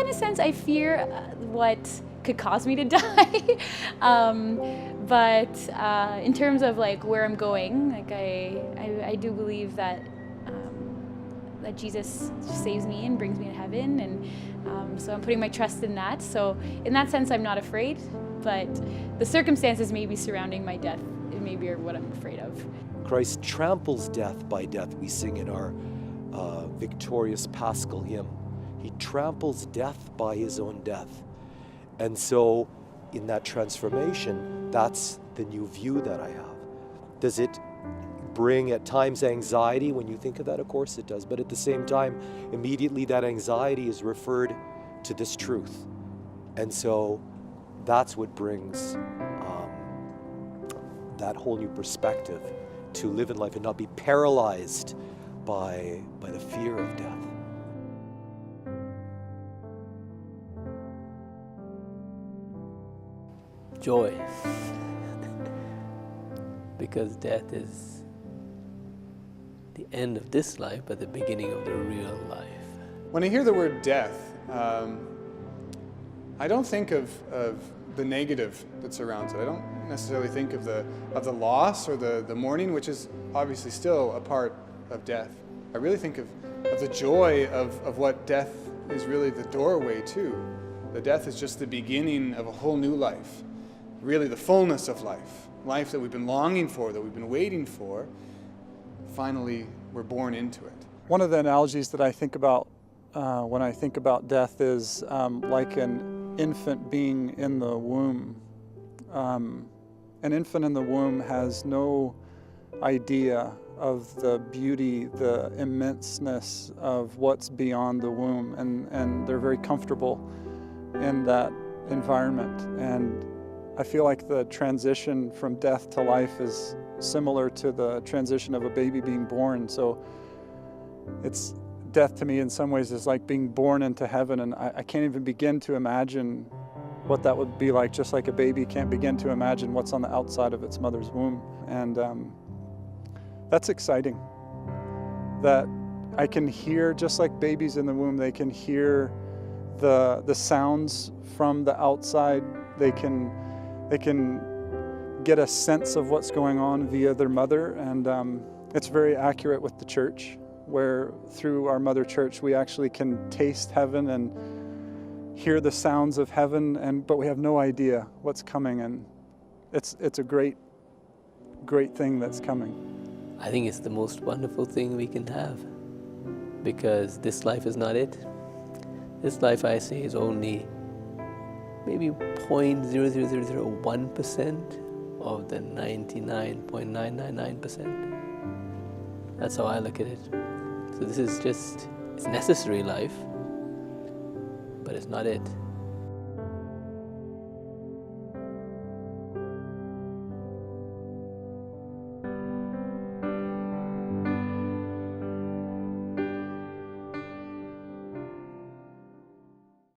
kind of sense I fear what could cause me to die. But in terms of like where I'm going, like I do believe that that Jesus saves me and brings me to heaven, and so I'm putting my trust in that. So in that sense, I'm not afraid, but the circumstances maybe surrounding my death maybe are what I'm afraid of. Christ tramples death by death, we sing in our victorious Paschal hymn. He tramples death by his own death. And so in that transformation, that's the new view that I have. Does it bring at times anxiety when you think of that? Of course it does. But at the same time, immediately that anxiety is referred to this truth. And so that's what brings that whole new perspective to live in life and not be paralyzed by the fear of death. Joy. Because death is the end of this life, but the beginning of the real life. When I hear the word death, I don't think of the negative that surrounds it. I don't necessarily think of the loss or the mourning, which is obviously still a part of death. I really think of the joy of what death is really the doorway to. The death is just the beginning of a whole new life, really the fullness of life, life that we've been longing for, that we've been waiting for. Finally, we're born into it. One of the analogies that I think about when I think about death is like an infant being in the womb. An infant in the womb has no idea of the beauty, the immenseness of what's beyond the womb, and they're very comfortable in that environment. And I feel like the transition from death to life is similar to the transition of a baby being born. So it's death to me in some ways is like being born into heaven, and I can't even begin to imagine what that would be like, just like a baby can't begin to imagine what's on the outside of its mother's womb. And that's exciting, that I can hear, just like babies in the womb, they can hear the sounds from the outside. They can get a sense of what's going on via their mother, and it's very accurate with the church, where through our mother church we actually can taste heaven and hear the sounds of heaven, but we have no idea what's coming, and it's a great thing that's coming. I think it's the most wonderful thing we can have, because this life is not it. This life, I say, is only maybe 0.00001% of the 99.999%. That's how I look at it. So this is just, it's necessary life, but it's not it.